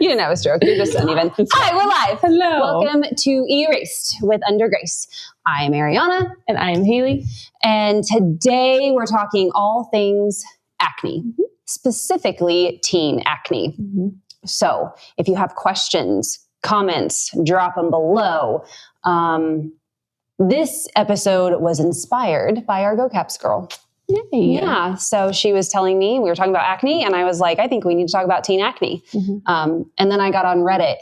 You didn't have a stroke. You're just uneven. Hi, we're live. Hello. Welcome to Erased with Under Grace. I am Ariana. And I am Haley. And today we're talking all things acne, specifically teen acne. So if you have questions, comments, drop them below. This episode was inspired by our Go Caps girl. Yay. Yeah. So she was telling me, we were talking about acne, and I was like, I think we need to talk about teen acne. And then I got on Reddit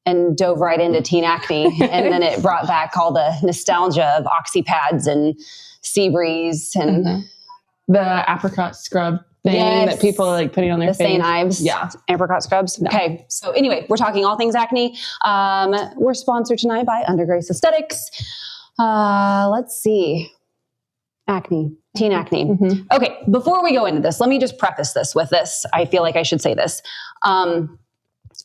and dove right into teen acne. And then it brought back all the nostalgia of OxyPads and Seabreeze and the apricot scrub thing that people are like putting on their face. The St. Ives. Yeah. Apricot scrubs. No. Okay. So anyway, we're talking all things acne. We're sponsored tonight by Under Grace Aesthetics. Let's see. Acne. Teen acne. Okay, before we go into this, let me just preface this with this. I feel like I should say this.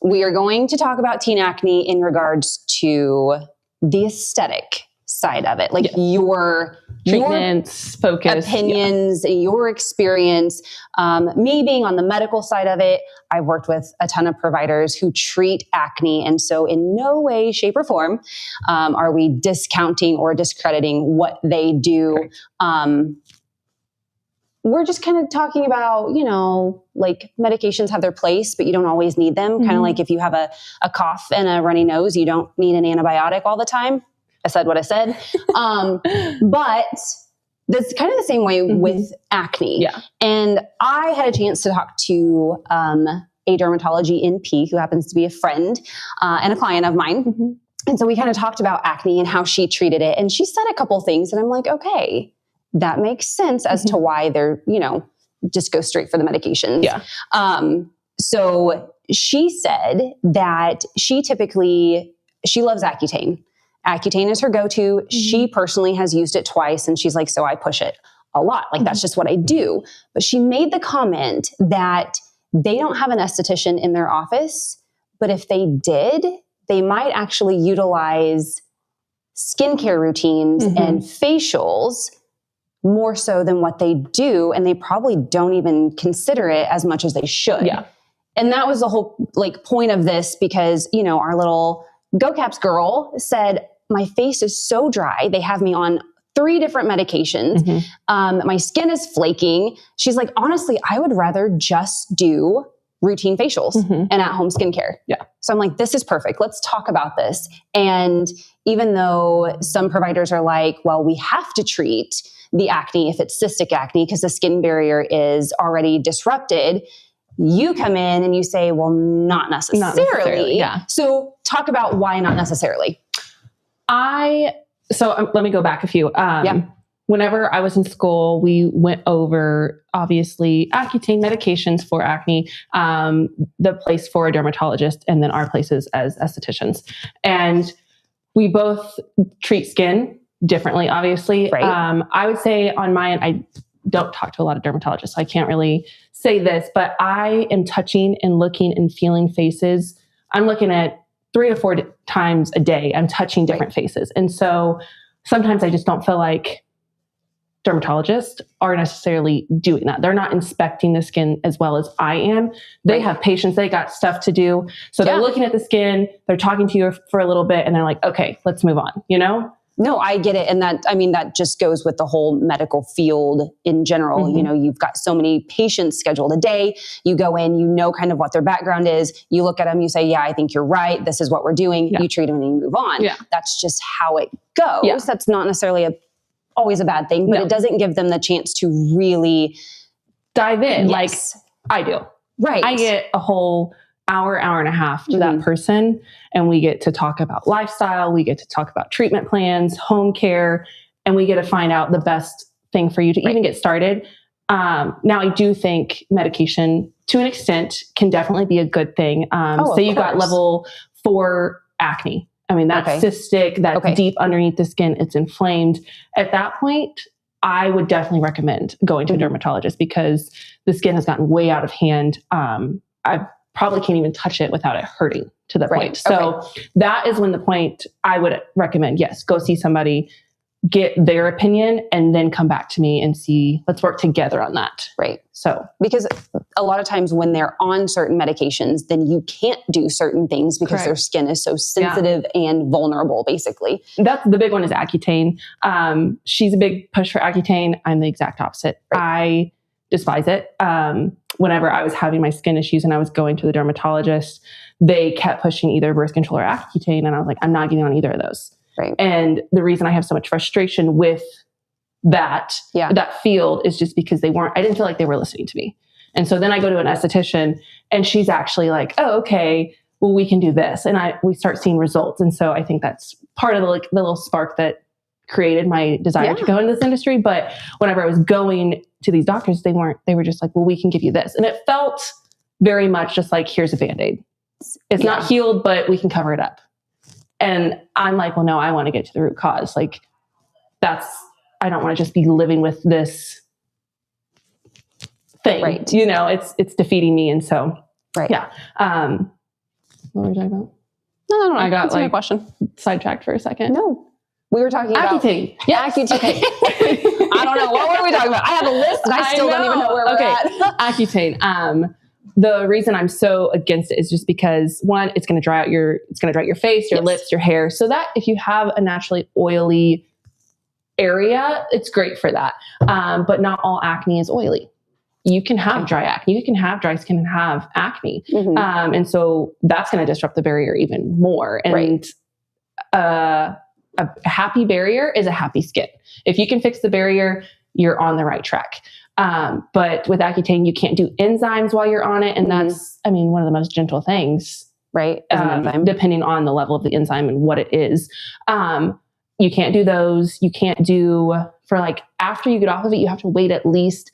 We are going to talk about teen acne in regards to the aesthetic side of it, like your treatments, focus, opinions, your experience. Me being on the medical side of it, I've worked with a ton of providers who treat acne. And so in no way, shape, or form are we discounting or discrediting what they do. We're just kind of talking about, you know, like medications have their place, but you don't always need them. Kind of like if you have a cough and a runny nose, you don't need an antibiotic all the time. I said what I said. But that's kind of the same way with acne. Yeah. And I had a chance to talk to a dermatology NP who happens to be a friend and a client of mine. And so we kind of talked about acne and how she treated it. And she said a couple things and I'm like, okay, that makes sense as to why they're, you know, just go straight for the medications. Yeah. So she said that she loves Accutane. Accutane is her go-to. She personally has used it twice and she's like, so I push it a lot. Like that's just what I do. But she made the comment that they don't have an esthetician in their office, but if they did, they might actually utilize skincare routines and facials more so than what they do. And they probably don't even consider it as much as they should. Yeah. And that was the whole like point of this because, you know, our little Go Caps girl said, my face is so dry. They have me on 3 different medications. My skin is flaking. She's like, honestly, I would rather just do routine facials and at-home skincare. Yeah. So I'm like, this is perfect. Let's talk about this. And even though some providers are like, well, we have to treat the acne if it's cystic acne because the skin barrier is already disrupted, you come in and you say, well, not necessarily. Not necessarily, yeah. So talk about why not necessarily. Let me go back a few. Whenever I was in school, we went over, obviously, Accutane medications for acne, the place for a dermatologist, and then our places as estheticians. And we both treat skin differently, obviously. Right. I would say on my end, I don't talk to a lot of dermatologists, so I can't really say this, but I am touching and looking and feeling faces. I'm looking at 3 to 4 times a day. I'm touching different faces. And so sometimes I just don't feel like dermatologists are necessarily doing that. They're not inspecting the skin as well as I am. They have patients, they got stuff to do. So they're looking at the skin, they're talking to you for a little bit, and they're like, okay, let's move on, you know? No, I get it. And that just goes with the whole medical field in general. You know, you've got so many patients scheduled a day. You go in, you know kind of what their background is. You look at them, you say, yeah, I think you're right. This is what we're doing. You treat them and you move on. That's just how it goes. That's not necessarily always a bad thing, but it doesn't give them the chance to really dive in like I do. Right. I get a whole hour and a half to that person. And we get to talk about lifestyle. We get to talk about treatment plans, home care, and we get to find out the best thing for you to even get started. Now, I do think medication to an extent can definitely be a good thing. Say you got level 4 acne. I mean, that's cystic, that's deep underneath the skin. It's inflamed. At that point, I would definitely recommend going to a dermatologist because the skin has gotten way out of hand. I probably can't even touch it without it hurting to the point. So that is when the point I would recommend, yes, go see somebody get their opinion and then come back to me and see, let's work together on that. Right. So, because a lot of times when they're on certain medications, then you can't do certain things because their skin is so sensitive and vulnerable, basically. That's the big one is Accutane. She's a big push for Accutane. I'm the exact opposite. Right. I despise it. Whenever I was having my skin issues and I was going to the dermatologist, they kept pushing either birth control or Accutane. And I was like, I'm not getting on either of those. Right. And the reason I have so much frustration with that field is just because I didn't feel like they were listening to me. And so then I go to an esthetician and she's actually like, oh, okay, well, we can do this. And we start seeing results. And so I think that's part of the little spark that created my desire to go into this industry. But whenever I was going to these doctors, they were just like, well, we can give you this. And it felt very much just like, here's a Band-Aid. It's not healed, but we can cover it up. And I'm like, well, no, I want to get to the root cause. Like I don't want to just be living with this thing, right? You know, it's defeating me. And so, what were we talking about? No. I got my question sidetracked for a second. No, we were talking about Accutane. Yes. Accutane. Okay. I don't know. What were we talking about? I have a list and I still don't even know where we're at. Accutane. The reason I'm so against it is just because one, it's going to dry out your face, your lips, your hair. So that if you have a naturally oily area, it's great for that. But not all acne is oily. You can have dry acne. You can have dry skin and have acne. Mm-hmm. And so that's going to disrupt the barrier even more. And a happy barrier is a happy skin. If you can fix the barrier, you're on the right track. But with Accutane, you can't do enzymes while you're on it. And that's, one of the most gentle things, right? Depending on the level of the enzyme and what it is. You can't do those. You can't do after you get off of it, you have to wait at least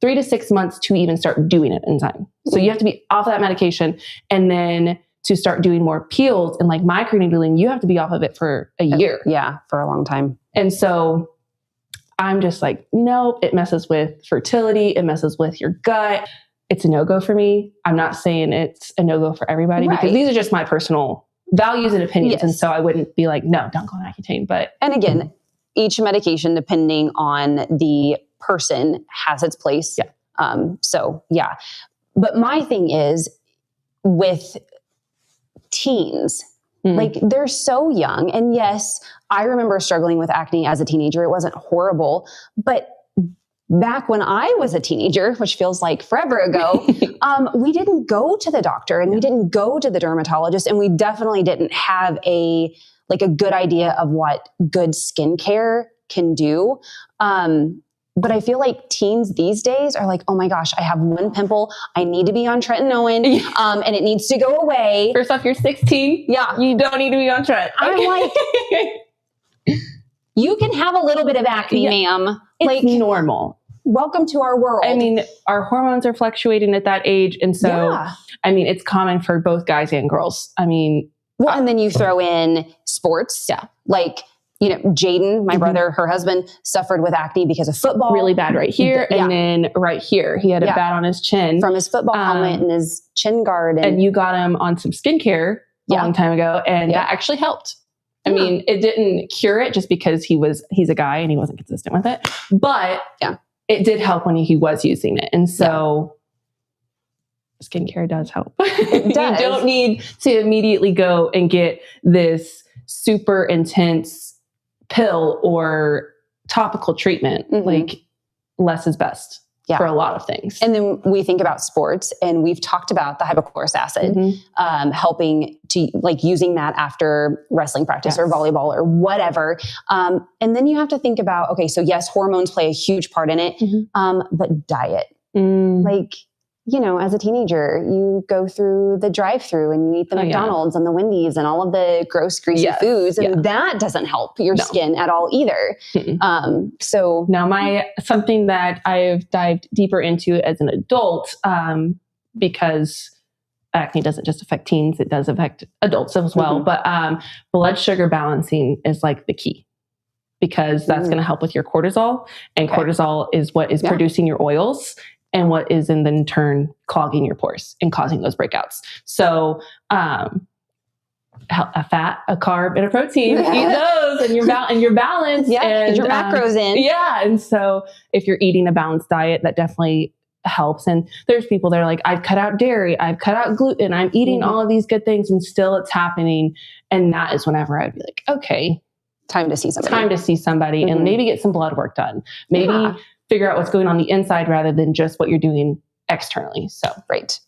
3 to 6 months to even start doing an enzyme. So you have to be off of that medication. And then to start doing more peels and microneedling, you have to be off of it for a year. Yeah, for a long time. And so I'm just like, nope, it messes with fertility. It messes with your gut. It's a no-go for me. I'm not saying it's a no-go for everybody because these are just my personal values and opinions. Yes. And so I wouldn't be like, no, don't go on Accutane. And again, each medication, depending on the person, has its place. Yeah. But my thing is with teens, they're so young. And yes, I remember struggling with acne as a teenager. It wasn't horrible, but back when I was a teenager, which feels like forever ago, we didn't go to the doctor and we didn't go to the dermatologist, and we definitely didn't have a good idea of what good skincare can do. But I feel like teens these days are like, oh my gosh, I have one pimple. I need to be on tretinoin, and it needs to go away. First off, you're 16. Yeah. You don't need to be on tret. I'm like, you can have a little bit of acne, ma'am. It's normal. Welcome to our world. Our hormones are fluctuating at that age. And so, it's common for both guys and girls. And then you throw in sports. Yeah. Jaden, my brother, her husband, suffered with acne because of football. Really bad right here. And then right here, he had it bad on his chin. From his football helmet and his chin guard. And you got him on some skincare a long time ago. And that actually helped. It didn't cure it just because he's a guy and he wasn't consistent with it. But it did help when he was using it. And so skincare does help. It does. You don't need to immediately go and get this super intense pill or topical treatment. Less is best for a lot of things. And then we think about sports, and we've talked about the hypochlorous acid helping to using that after wrestling practice or volleyball or whatever. And then you have to think about, okay, so yes, hormones play a huge part in it, but diet. As a teenager, you go through the drive-through and you eat the McDonald's and the Wendy's and all of the gross, greasy foods. And that doesn't help your skin at all either. So now something that I've dived deeper into as an adult, because acne doesn't just affect teens, it does affect adults as well. But blood sugar balancing is the key, because that's going to help with your cortisol, and cortisol is what is producing your oils, and what is in turn clogging your pores and causing those breakouts. So a fat, a carb, and a protein. Eat those, and you're balanced. Yeah, and get your macros in. Yeah, and so if you're eating a balanced diet, that definitely helps. And there's people that are like, I've cut out dairy, I've cut out gluten, I'm eating all of these good things, and still it's happening. And that is whenever I'd be like, okay, time to see somebody, and maybe get some blood work done. Maybe figure out what's going on the inside rather than just what you're doing externally. So right.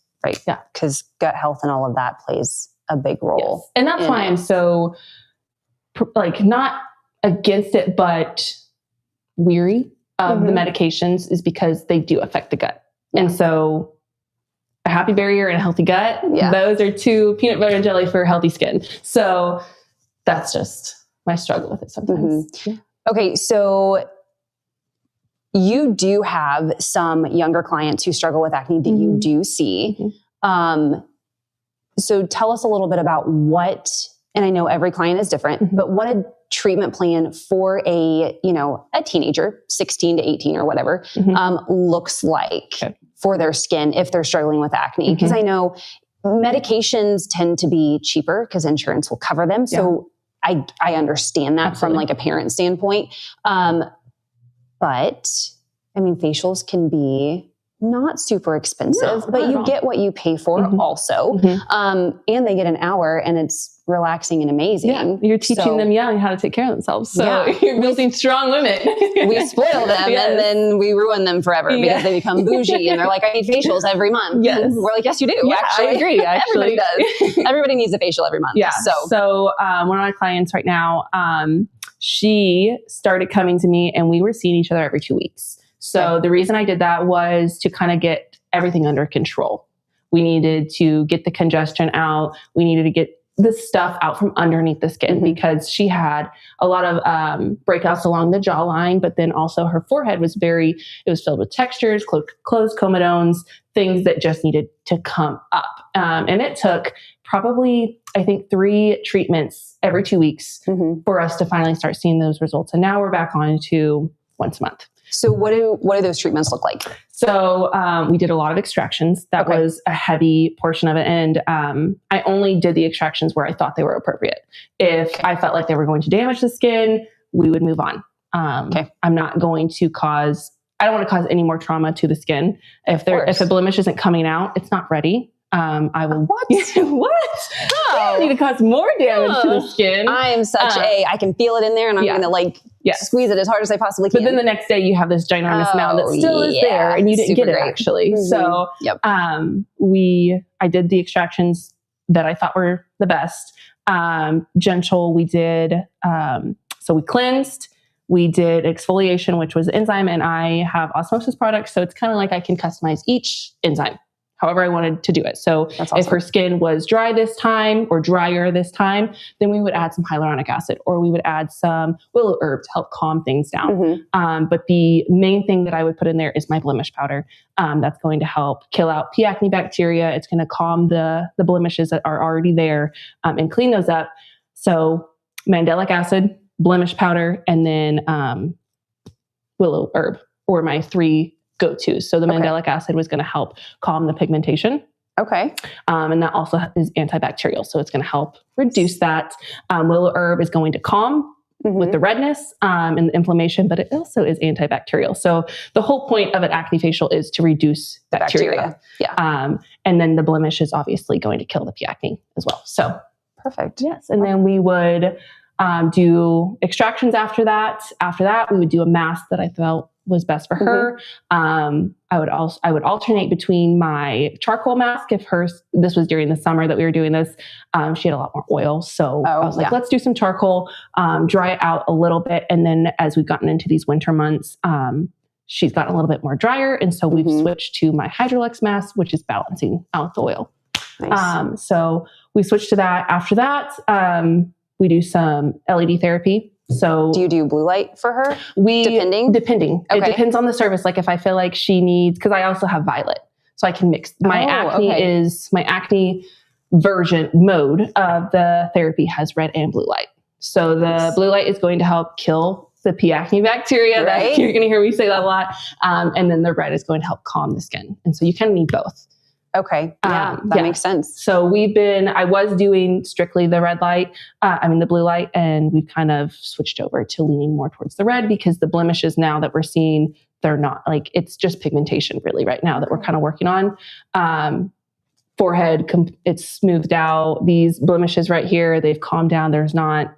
Yeah, because gut health and all of that plays a big role. Yes. And that's why I'm so like not against it, but weary of the medications, is because they do affect the gut. Yeah. And so a happy barrier and a healthy gut, those are two, peanut butter and jelly for healthy skin. So that's just my struggle with it sometimes. Okay. So you do have some younger clients who struggle with acne that you do see. So tell us a little bit about what, and I know every client is different, but what a treatment plan for a teenager, 16 to 18 or whatever, looks like for their skin if they're struggling with acne. Because I know medications tend to be cheaper because insurance will cover them. So I understand that from like a parent standpoint. But I mean, facials can be not super expensive, but you get what you pay for also. And they get an hour, and it's relaxing and amazing. Yeah, you're teaching them young how to take care of themselves. So you're building strong women. We spoil them and then we ruin them forever because they become bougie and they're like, I need facials every month. Yes. We're like, yes, you do. Yeah, actually. I agree. Actually. Everybody does. Everybody needs a facial every month. Yeah. So one of my clients right now, she started coming to me, and we were seeing each other every 2 weeks. So the reason I did that was to kind of get everything under control. We needed to get the congestion out. We needed to get the stuff out from underneath the skin because she had a lot of breakouts along the jawline, but then also her forehead was it was filled with textures, closed comedones, things that just needed to come up. And it took probably, I think, 3 treatments every 2 weeks for us to finally start seeing those results. And now we're back on to once a month. So what do those treatments look like? So we did a lot of extractions. That was a heavy portion of it. And I only did the extractions where I thought they were appropriate. If I felt like they were going to damage the skin, we would move on. I'm not going to I don't want to cause any more trauma to the skin. If a blemish isn't coming out, it's not ready. I will. What? No. You need to cause more damage to the skin. I am such I can feel it in there, and I'm going to squeeze it as hard as I possibly can. But then the next day you have this ginormous mound that still is there, and you didn't get it actually. So, I did the extractions that I thought were the best. Gentle, we did. So we cleansed. We did exfoliation, which was enzyme, and I have osmosis products. So it's kind of like I can customize each enzyme however I wanted to do it. So if her skin was dry this time or drier this time, then we would add some hyaluronic acid, or we would add some willow herb to help calm things down. But the main thing that I would put in there is my blemish powder. That's going to help kill out P. acne bacteria. It's going to calm the blemishes that are already there and clean those up. So mandelic acid, blemish powder, and then willow herb, or my 3 go-tos. So the mandelic acid was going to help calm the pigmentation. And that also is antibacterial. So it's going to help reduce that. Willow herb is going to calm with the redness and the inflammation, but it also is antibacterial. So the whole point of an acne facial is to reduce bacteria. And then the blemish is obviously going to kill the P. acne as well. So perfect. Yes. And then we would do extractions after that. After that, we would do a mask that I felt was best for her. I would alternate between my charcoal mask. This was during the summer that we were doing this. She had a lot more oil. So I was like, let's do some charcoal, dry it out a little bit. And then as we've gotten into these winter months, she's gotten a little bit more drier. And so we've switched to my Hydrolux mask, which is balancing out the oil. Nice. So we switched to that. After that, we do some LED therapy. So do you do blue light for her? Depending. Okay. It depends on the service. Like if I feel like she needs, because I also have violet, so I can mix. My acne version mode of the therapy has red and blue light. So the blue light is going to help kill the P. acne bacteria. Right. You're going to hear me say that a lot. And then the red is going to help calm the skin. And so you kind of need both. Okay. Yeah, that makes sense. So I was doing strictly the the blue light, and we've kind of switched over to leaning more towards the red because the blemishes now that we're seeing, they're not like, it's just pigmentation really right now that we're kind of working on. Forehead, it's smoothed out. These blemishes right here, they've calmed down. There's not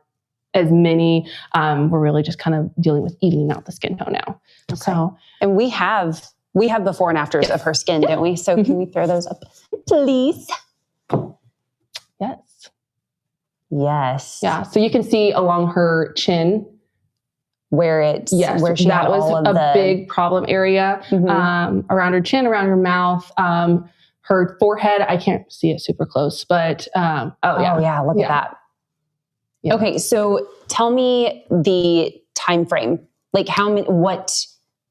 as many. We're really just kind of dealing with evening out the skin tone now. Okay. So, and we have before and afters of her skin, don't we? So can we throw those up, please? Yes. Yes. Yeah. So you can see along her chin where she that had was all of a big problem area around her chin, around her mouth, her forehead. I can't see it super close, but look at that. Yeah. Okay, so tell me the time frame. Like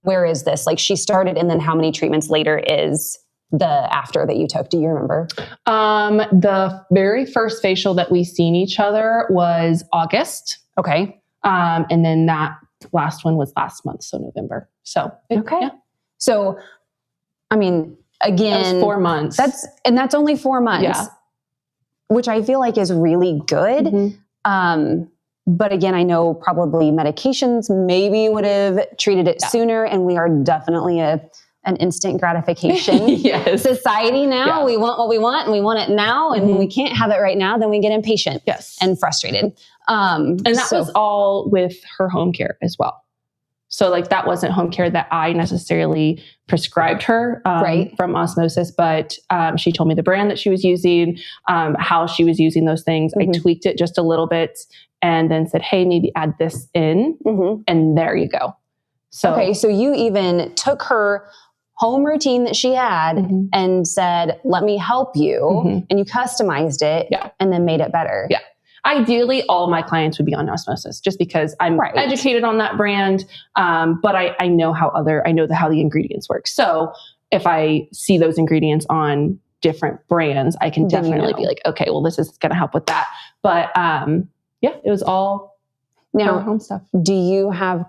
where is this? Like she started, and then how many treatments later is the after that you took? Do you remember? The very first facial that we seen each other was August. Okay. And then that last one was last month, so November. So okay. Yeah. So, I mean, again, that was 4 months. That's only 4 months. Yeah. Which I feel like is really good. But again, I know probably medications maybe would have treated it sooner, and we are definitely an instant gratification society now. Yeah. We want what we want, and we want it now, and when we can't have it right now, then we get impatient and frustrated. And that was all with her home care as well. So like that wasn't home care that I necessarily prescribed her from Osmosis, but she told me the brand that she was using, how she was using those things. I tweaked it just a little bit and then said, hey, maybe add this in. And there you go. So, so you even took her home routine that she had and said, let me help you. And you customized it and then made it better. Yeah. Ideally, all my clients would be on Osmosis just because I'm educated on that brand. But I know how the ingredients work. So if I see those ingredients on different brands, I can definitely be like, okay, well, this is going to help with that. But it was all now home stuff. Do you have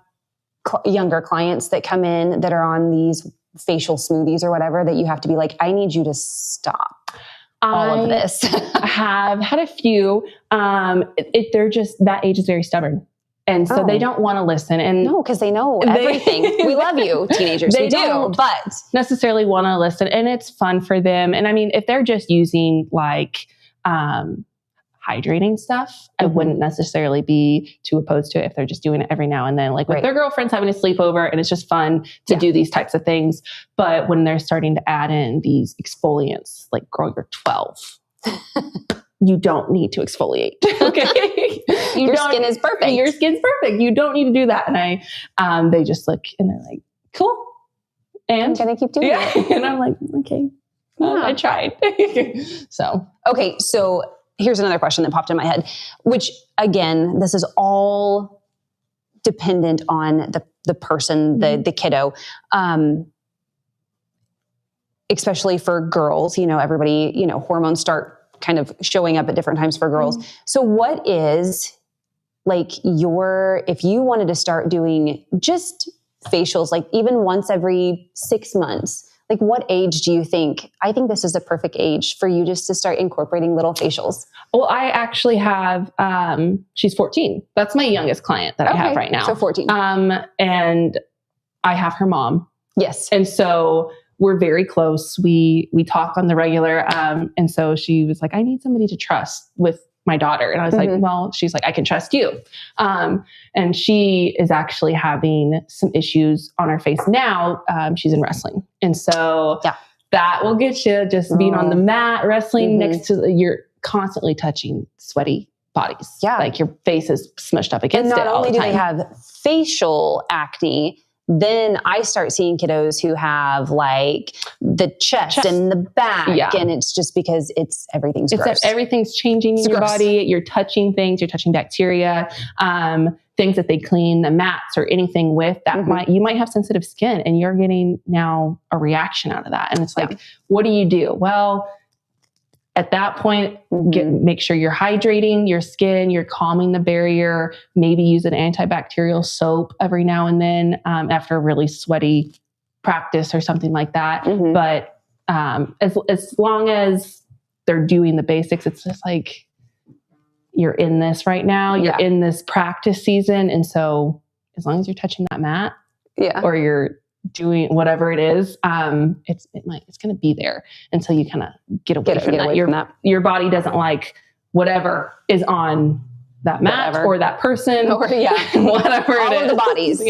younger clients that come in that are on these facial smoothies or whatever that you have to be like, I need you to stop all of this? I have had a few. They're just, that age is very stubborn. And so they don't want to listen. And no, because they know everything. We love you, teenagers. They don't but necessarily want to listen. And it's fun for them. And I mean, if they're just using like hydrating stuff, I wouldn't necessarily be too opposed to it if they're just doing it every now and then, like with their girlfriends having a sleepover, and it's just fun to do these types of things. But when they're starting to add in these exfoliants, like girl, you're 12. You don't need to exfoliate. Okay. Your skin is perfect. Your skin's perfect. You don't need to do that. And they just look and they're like, cool. And I'm going to keep doing it. And I'm like, okay, I tried. Okay. So here's another question that popped in my head, which again, this is all dependent on the person, the kiddo. Especially for girls, everybody, hormones start kind of showing up at different times for girls. So what is like if you wanted to start doing just facials, like even once every 6 months, like what age do you think? I think this is the perfect age for you just to start incorporating little facials. Well, I actually have, she's 14. That's my youngest client that I have right now. So 14. And I have her mom. Yes. And so we're very close. We talk on the regular. And so she was like, I need somebody to trust with my daughter. And I was like, well, she's like, I can trust you. And she is actually having some issues on her face now. She's in wrestling. And so that will get you just being on the mat, wrestling next to, you're constantly touching sweaty bodies. Yeah. Like your face is smushed up against it all the time. And not only do they have facial acne, then I start seeing kiddos who have like the chest and the back. Yeah. And it's just because everything's gross. Everything's changing in your body. You're touching things, you're touching bacteria, things that they clean the mats or anything with that you might have sensitive skin, and you're getting now a reaction out of that. And it's like, what do you do? Well, at that point, make sure you're hydrating your skin, you're calming the barrier, maybe use an antibacterial soap every now and then after a really sweaty practice or something like that. But As long as they're doing the basics, it's just like, you're in this right now, you're in this practice season. And so as long as you're touching that mat or you're doing whatever it is, it's going to be there until you kind of get away from that. Your body doesn't like whatever is on that mat or that person or whatever all of the bodies.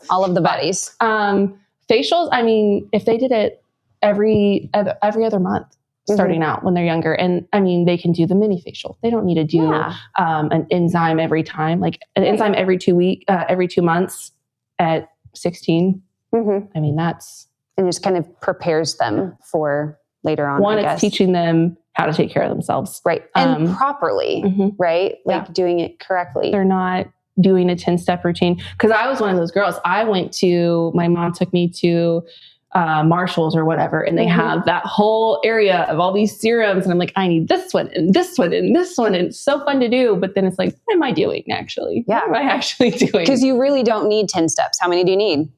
All of the bodies. Facials, I mean, if they did it every other month starting out when they're younger, and I mean, they can do the mini facial. They don't need to do an enzyme every time, like an enzyme every 2 months at 16. I mean, and just kind of prepares them for later on. One, it's teaching them how to take care of themselves. Right. And properly, right? Like doing it correctly. They're not doing a 10-step routine. Cause I was one of those girls. My mom took me to Marshalls or whatever, and they have that whole area of all these serums. And I'm like, I need this one and this one and this one. And it's so fun to do. But then it's like, what am I doing actually? Yeah. What am I actually doing? Because you really don't need 10 steps. How many do you need?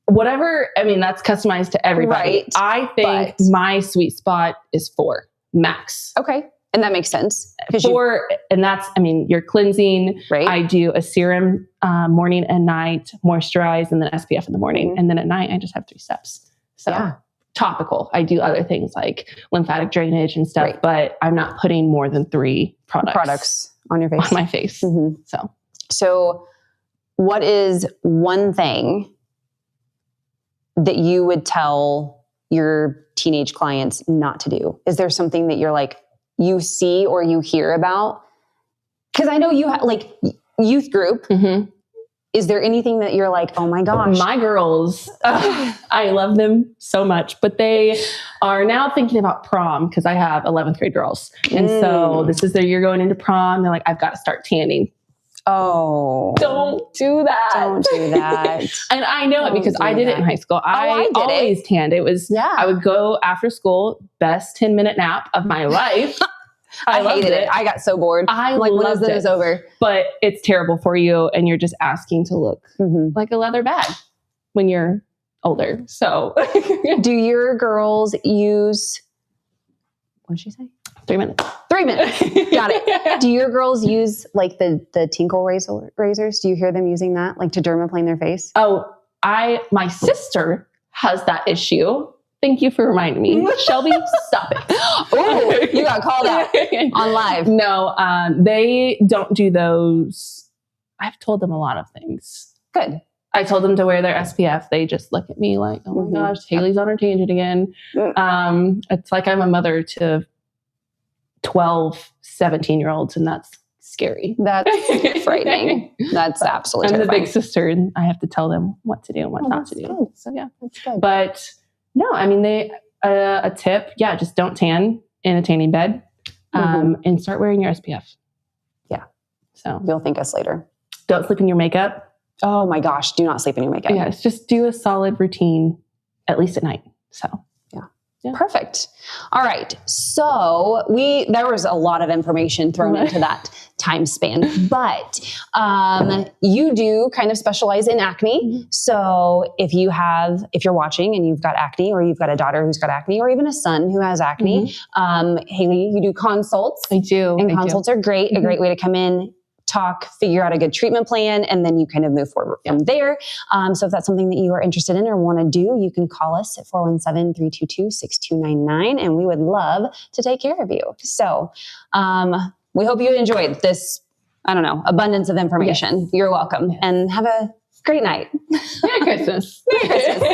Whatever. I mean, that's customized to everybody. Right. I think my sweet spot is 4 max. Okay. And that makes sense. 4, and that's, I mean, you're cleansing. Right. I do a serum morning and night, moisturize, and then SPF in the morning. And then at night, I just have 3 steps. So topical. I do other things like lymphatic drainage and stuff, but I'm not putting more than 3 products on your face. On my face. So what is one thing that you would tell your teenage clients not to do? Is there something that you're like, you see or you hear about? Because I know you have like youth group. Is there anything that you're like, oh my gosh? My girls, I love them so much, but they are now thinking about prom because I have 11th grade girls. And so this is their year going into prom. They're like, I've got to start tanning. Oh, don't do that. Don't do that. And I know it because I did it in high school. I always tanned. It was, I would go after school, best 10-minute nap of my life. I hated it. I got so bored. Like, when it was over. But it's terrible for you. And you're just asking to look like a leather bag when you're older. So do your girls use, what did she say? 3 minutes. 3 minutes. Got it. Do your girls use like the Tinkle razors? Do you hear them using that, like to dermaplane their face? Oh, my sister has that issue. Thank you for reminding me. Shelby, stop it. Oh, you got called out on live. No, they don't do those. I've told them a lot of things. Good. I told them to wear their SPF. They just look at me like, oh my gosh, Haley's on her tangent again. It's like I'm a mother to 12, 17-year-olds, and that's scary. That's frightening. That's absolutely terrifying. I'm the big sister, and I have to tell them what to do and what not to do. Good. So yeah, that's good. But no, I mean, a tip, just don't tan in a tanning bed, and start wearing your SPF. Yeah. So you'll thank us later. Don't sleep in your makeup. Oh my gosh, do not sleep in your makeup. Yes, just do a solid routine, at least at night. So yeah. Perfect. All right. So there was a lot of information thrown into that time span, but you do kind of specialize in acne. So if you're watching and you've got acne, or you've got a daughter who's got acne, or even a son who has acne, Haley, you do consults. I do. And consults are great. A great way to come in, talk, figure out a good treatment plan, and then you kind of move forward from there. So if that's something that you are interested in or want to do, you can call us at 417-322-6299, and we would love to take care of you. So we hope you enjoyed this, abundance of information. Yes. You're welcome. And have a great night. Merry Christmas. Merry Christmas.